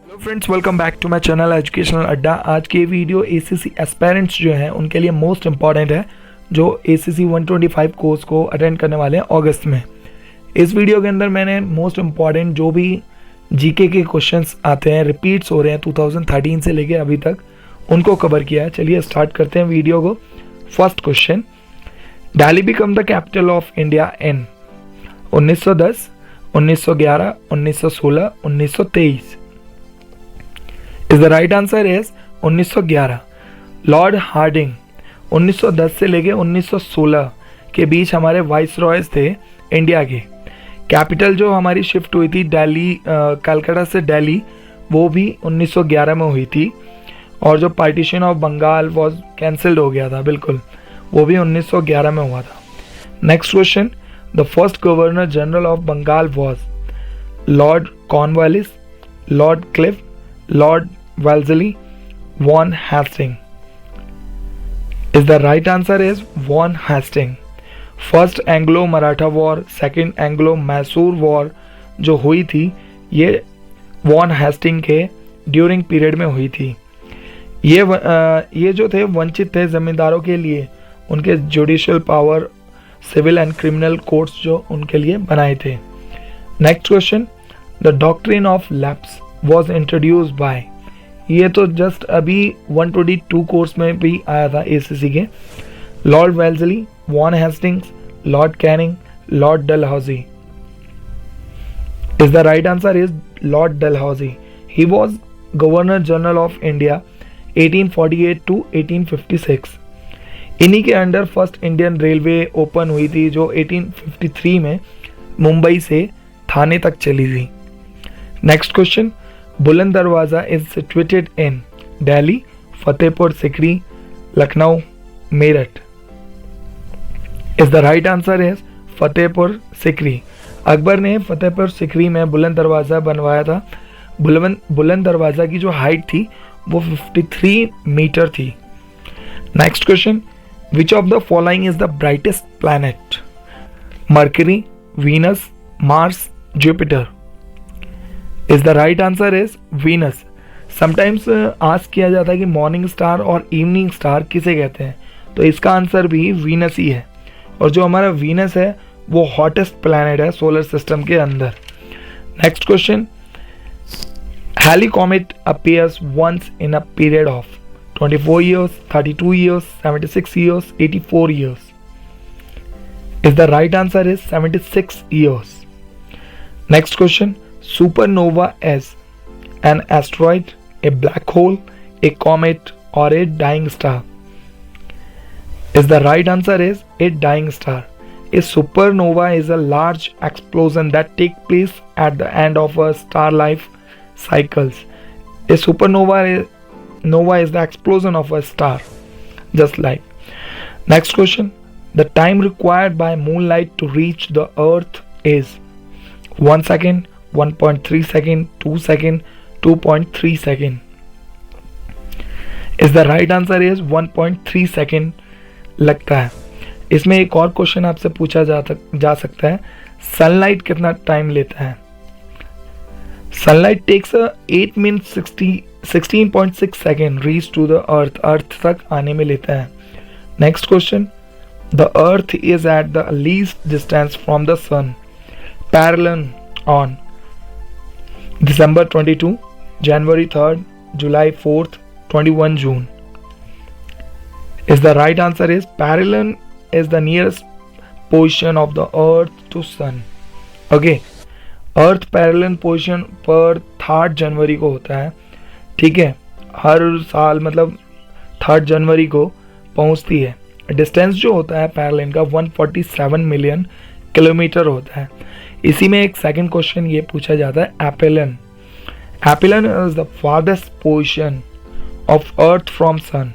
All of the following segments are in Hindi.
Hello friends, welcome back to my channel educational Adda. आज की वीडियो एसीसी एस्पायरेंट्स जो हैं उनके लिए मोस्ट इंपॉर्टेंट है, जो एसीसी 125 कोर्स को अटेंड करने वाले हैं अगस्त में। इस वीडियो के अंदर मैंने मोस्ट इंपॉर्टेंट जो भी जीके के क्वेश्चंस आते हैं, रिपीट्स हो रहे हैं 2013 से लेके अभी तक, उनको कवर किया है। चलिए स्टार्ट करते हैं वीडियो को। First question, Delhi become the capital of India in 1910, 1911, 1916, 1923। Is the right answer is 1911। Lord Hardinge 1910 से लेके 1916 के बीच हमारे वाइस रॉयज थे इंडिया के। कैपिटल जो हमारी शिफ्ट हुई थी दिल्ली, कलकत्ता से दिल्ली, वो भी 1911 में हुई थी। और जो partition of Bengal was cancelled हो गया था, बिल्कुल, वो भी 1911 में हुआ था। Next question, the first governor general of Bengal was lord Cornwallis, lord Clive, lord Wellesley, Von Hastings. Is the right answer is Von Hastings. First Anglo-Maratha War, Second Anglo-Mysore War जो हुई थी, ये Von Hastings के ड्यूरिंग पीरियड में हुई थी। ये जो थे वंचित थे जमींदारों के लिए, उनके judicial power, civil and criminal courts जो उनके लिए बनाए थे। Next question, the doctrine of lapse was introduced by, ये तो जस्ट अभी 122 कोर्स में भी आया था एसीसी के। Lord Wellesley, Warren Hastings, lord Canning, lord Dalhousie. Is the right answer is lord Dalhousie. He was governor general of India 1848 to 1856। इन्हीं के under first Indian railway open हुई थी, जो 1853 में मुंबई से थाने तक चली थी। नेक्स्ट क्वेश्चन, बुलंद दरवाजा is situated in Delhi, Fatehpur Sikri, Lucknow, Meerut. Is the right answer is Fatehpur Sikri. Akbar ने फतेहपुर सिकरी में बुलंद दरवाजा बनवाया था। बुलंद दरवाजा की जो हाइट थी वो 53 मीटर थी। Next question, which of the following is the brightest planet? Mercury, Venus, Mars, Jupiter. Is the right answer is Venus. Sometimes ask किया जाता है कि मॉर्निंग स्टार और इवनिंग स्टार किसे कहते हैं, तो इसका आंसर भी वीनस ही है। और जो हमारा वीनस है वो हॉटेस्ट प्लैनेट है सोलर सिस्टम के अंदर। Next question, Halley comet appears once in a period of 24 years, 32 years, 76 years, 84 years. Is the right answer is 76 years. Next question, supernova is an asteroid, a black hole, a comet, or a dying star. Is the right answer is a dying star. A supernova is a large explosion that takes place at the end of a star life cycles. A supernova is the explosion of a star, just like. Next question, the time required by moonlight to reach the earth is 1 second, 1.3 second, 2 second, 2.3 second. Is the right answer is 1.3 second लगता है। इसमें एक और क्वेश्चन आपसे पूछा जा सकता है, सनलाइट कितना टाइम लेता है? Sunlight takes 8 minutes 16.6 second reach to the earth, earth तक आने में लेता है। Next question, the earth is at the least distance from the sun parallel on December 22, January 3rd, July 4th, 21 June. Is the right answer is parallel is the nearest position of the earth to sun. Okay, earth parallel position पर 3rd जनवरी को होता है, ठीक है, हर साल, मतलब 3rd जनवरी को पहुंचती है। डिस्टेंस जो होता है पैरेलल का 147 मिलियन किलोमीटर होता है। इसी में एक सेकंड क्वेश्चन ये पूछा जाता है, aphelion. Aphelion is the farthest position of earth from sun.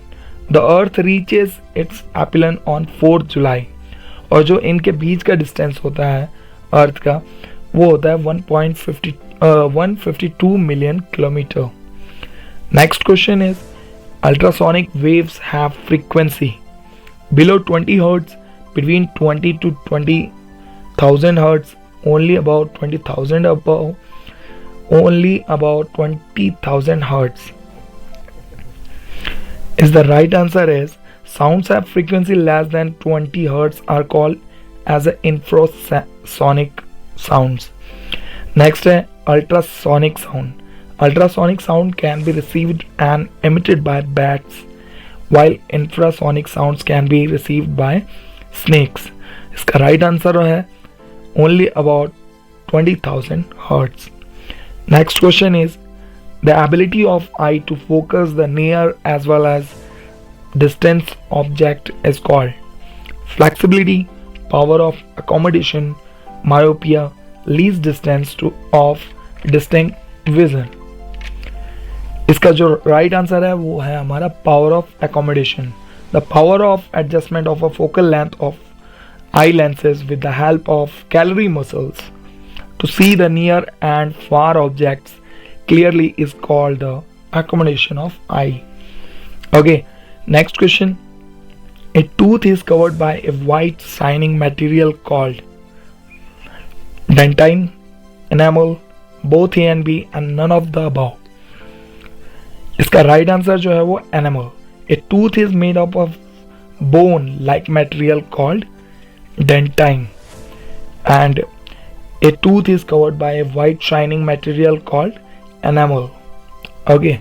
The earth reaches its aphelion on 4th July. और जो इनके बीच का डिस्टेंस होता है अर्थ का, वो होता है 152 million kilometre. Next question is, ultrasonic waves have frequency below 20 hertz, between 20 to 20,000 hertz, only about 20,000 above, only about 20,000 hertz. Is the right answer is sounds have frequency less than 20 hertz are called as a infrasonic sounds. Next है ultrasonic sound. Ultrasonic sound can be received and emitted by bats, while infrasonic sounds can be received by snakes. इसका right answer है only about 20,000 hertz. Next question is the ability of eye to focus the near as well as distance object is called flexibility, power of accommodation, myopia, least distance to of distinct vision. इसका जो राइट आंसर है वो है हमारा power of accommodation. The power of adjustment of a focal length of eye lenses with the help of ciliary muscles to see the near and far objects clearly is called the accommodation of eye. Okay, next question. A tooth is covered by a white shining material called dentine, enamel, both A and B and none of the above. इसका right answer जो है वो enamel. A tooth is made up of bone like material called dentine and a tooth is covered by a white shining material called enamel. Okay,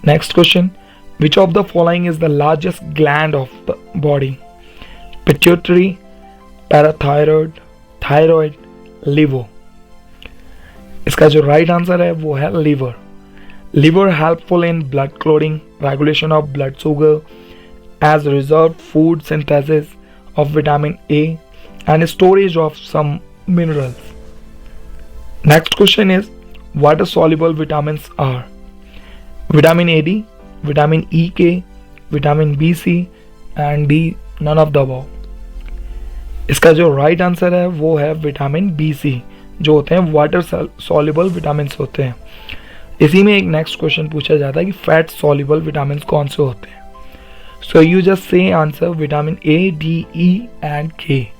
next question. Which of the following is the largest gland of the body? Pituitary, parathyroid, thyroid, liver. इसका जो right answer है वो है liver. Liver helpful in blood clotting, regulation of blood sugar, as reserved food synthesis of vitamin A and storage of some minerals. Next question is water soluble vitamins are vitamin AD, vitamin EK, vitamin BC and D none of the above. इसका जो राइट आंसर है वो है विटामिन BC जो होते हैं वाटर सॉल्युबल विटामिन्स होते हैं. इसी में एक नेक्स्ट क्वेश्चन पूछा जाता है कि फैट सॉल्युबल विटामिन्स कौन से होते हैं. So you just say answer vitamin A, D, E and K.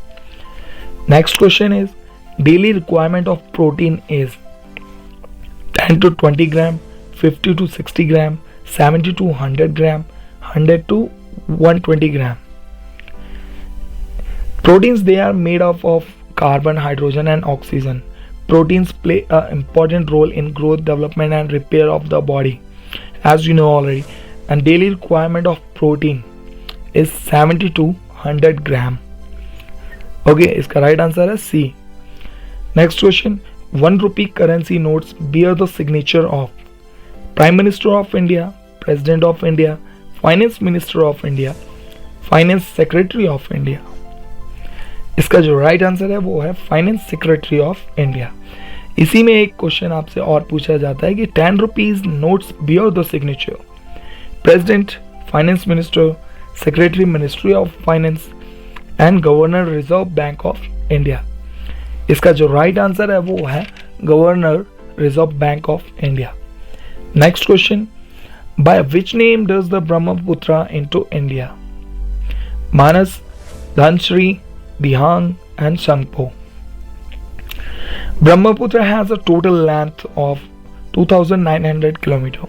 Next question is daily requirement of protein is 10 to 20 gram, 50 to 60 gram, 70 to 100 gram, 100 to 120 gram. Proteins, they are made up of carbon, hydrogen and oxygen. Proteins play an important role in growth, development and repair of the body, as you know already. And daily requirement of protein is 70 to 100 gram. Okay, इसका right answer है C. Next question. 1 rupee currency notes bear the signature of Prime Minister of India, President of India, Finance Minister of India, Finance Secretary of India. इसका जो right answer है वो है Finance Secretary of India. इसी में एक क्वेश्चन आपसे और पूछा जाता है कि 10 rupees notes bear the signature President, Finance Minister, Secretary Ministry of Finance and Governor Reserve Bank of India. इसका जो राइट आंसर है वो है governor reserve bank of India. Next question. By which name does the Brahmaputra into India? Manas, Dhansiri, Dihang and Tsangpo. Brahmaputra has a total length of 2,900 km.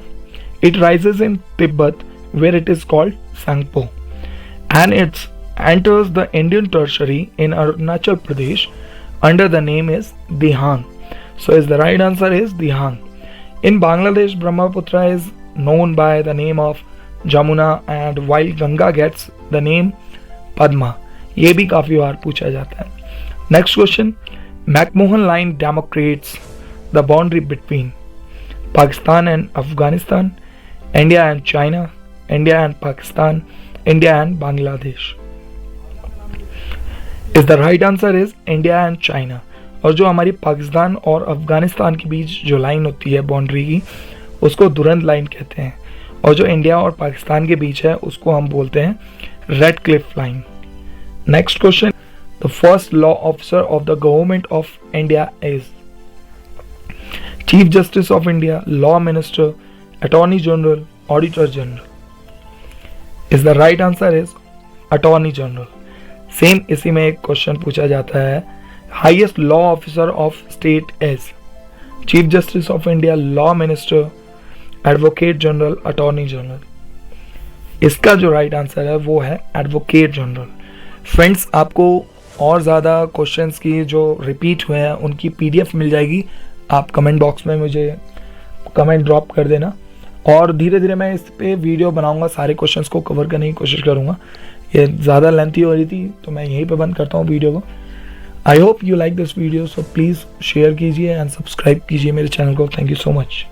It rises in Tibet where it is called Sangpo and it enters the Indian tertiary in Arunachal Pradesh under the name is Dihang. So is the right answer is Dihang. In Bangladesh, Brahmaputra is known by the name of Jamuna and while Ganga gets the name Padma. ये भी काफी बार पूछा जाता है. Next question. McMahon Line demarcates the boundary between Pakistan and Afghanistan, India and China, India and Pakistan, India and Bangladesh. Is the right answer is India and China. और जो हमारी पाकिस्तान और अफगानिस्तान के बीच जो लाइन होती है बाउंड्री की उसको दुरंत लाइन कहते हैं और जो इंडिया और पाकिस्तान के बीच है उसको हम बोलते हैं red Cliff line. Next question. The first law officer of the government of India is Chief Justice of India, Law Minister, Attorney General, Auditor General. Is the right answer is Attorney General. Same इसी में एक क्वेश्चन पूछा जाता है. Highest law officer of state is chief justice of India, law minister, advocate general, attorney general. इसका जो राइट आंसर है वो है एडवोकेट जनरल। फ्रेंड्स, आपको और ज़्यादा क्वेश्चंस की जो रिपीट हुए हैं उनकी पीडीएफ मिल जाएगी। आप कमेंट बॉक्स में मुझे कमेंट ड्रॉप कर देना, और धीरे धीरे मैं इस पे वीडियो बनाऊंगा, सारे क्वेश्चंस को कवर करने की कोशिश करूंगा। ये ज़्यादा लेंथी हो रही थी तो मैं यहीं पे बंद करता हूँ वीडियो को। I hope you like this video, so please share कीजिए एंड सब्सक्राइब कीजिए मेरे चैनल को। Thank you so much.